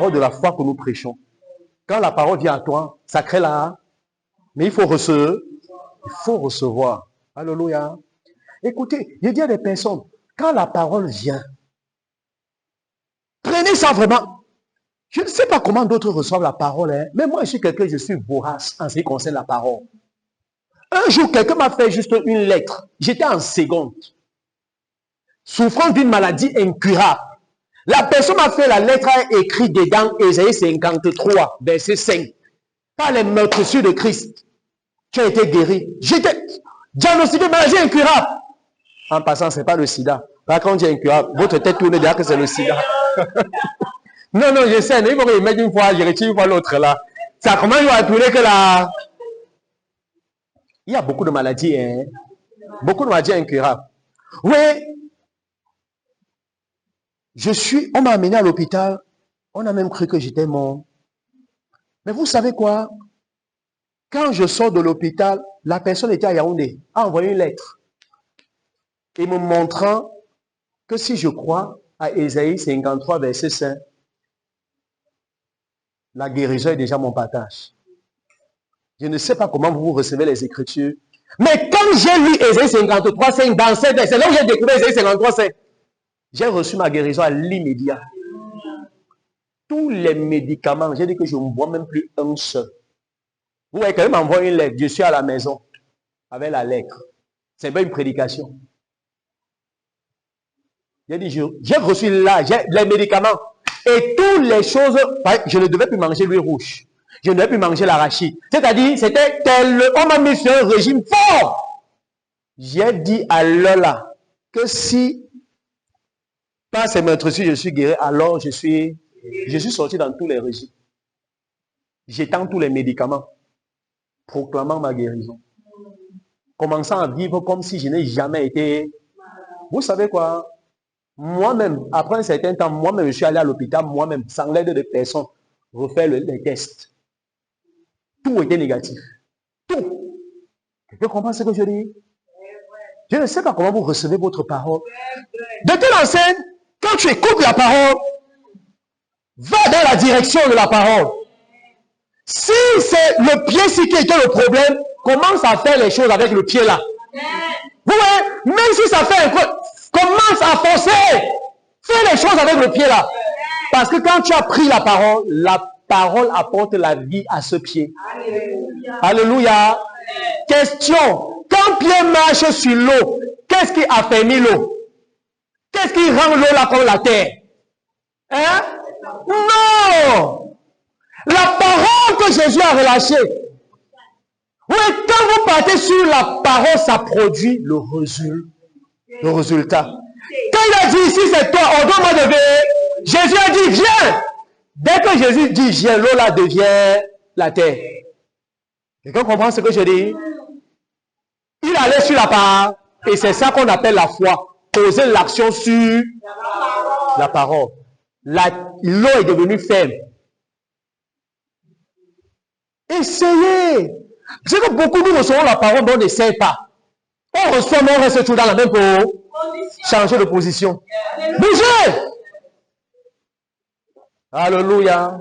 parole de la foi que nous prêchons. Quand la parole vient à toi, ça crée là. Mais il faut recevoir. Alléluia. Écoutez, je dis à des personnes, quand la parole vient, prenez ça vraiment. Je ne sais pas comment d'autres reçoivent la parole, hein, mais moi, je suis quelqu'un, je suis vorace en ce qui concerne la parole. Un jour, quelqu'un m'a fait juste une lettre. J'étais en seconde. Souffrant d'une maladie incurable. La personne m'a fait la lettre, a écrit dedans, Ésaïe 53, verset 5. Par les meurtrissures de Christ, tu as été guéri. J'étais diagnostiqué de maladie incurable. En passant, ce n'est pas le sida. Par contre, j'ai incurable. Votre tête tourne déjà que c'est le sida. Non, je sais. Il faut que je mette une fois, je retire une fois l'autre là. Ça commence à tourner que là. Il y a beaucoup de maladies, hein. Beaucoup de maladies incurables. Oui. On m'a amené à l'hôpital. On a même cru que j'étais mort. Mais vous savez quoi? Quand je sors de l'hôpital, la personne était à Yaoundé, a envoyé une lettre. Et me montrant que si je crois à Ésaïe 53, verset 5, la guérison est déjà mon partage. Je ne sais pas comment vous recevez les Écritures. Mais quand j'ai lu Ésaïe 53, 5 dans cette lettre, c'est là où j'ai découvert Ésaïe 53, 5. J'ai reçu ma guérison à l'immédiat. Tous les médicaments, j'ai dit que je ne bois même plus un seul. Vous voyez, quand il m'envoie une lettre, je suis à la maison avec la lettre. C'est pas une prédication. J'ai dit, j'ai reçu là, j'ai les médicaments. Et toutes les choses, je ne devais plus manger l'huile rouge. Je ne devais plus manger l'arachide. C'est-à-dire, c'était on m'a mis sur un régime fort. J'ai dit à Lola que si par ces meurtrissures je suis guéri, alors je suis sorti dans tous les régimes. J'étends tous les médicaments, proclamant ma guérison. Commençant à vivre comme si je n'ai jamais été... Vous savez quoi? Moi-même, après un certain temps, moi-même, je suis allé à l'hôpital, moi-même, sans l'aide de personne, refaire les tests. Tout était négatif. Tout. Quelqu'un comprend ce que je dis? Je ne sais pas comment vous recevez votre parole. De telle enseigne, quand tu écoutes la parole, va dans la direction de la parole. Si c'est le pied-ci qui était le problème, commence à faire les choses avec le pied là. Vous voyez, même si ça fait un peu, commence à forcer. Fais les choses avec le pied là. Parce que quand tu as pris la parole apporte la vie à ce pied. Alléluia. Alléluia. Question. Quand pied marche sur l'eau, qu'est-ce qui affermit l'eau? Qu'est-ce qui rend l'eau là comme la terre? Hein? Non! La parole que Jésus a relâchée. Oui, quand vous partez sur la parole, ça produit le résultat. Quand il a dit ici, c'est toi, ordonne-moi de venir, Jésus a dit, viens. Dès que Jésus dit, viens, l'eau là devient la terre. Quelqu'un comprend ce que je dis? Il allait sur la parole, et c'est ça qu'on appelle la foi. Poser l'action sur la parole. L'eau est devenue ferme. Essayez. C'est que beaucoup nous recevons la parole, mais on n'essaie pas. On reçoit, mais on reste toujours dans la même pour changer de position. Bougez! Alléluia.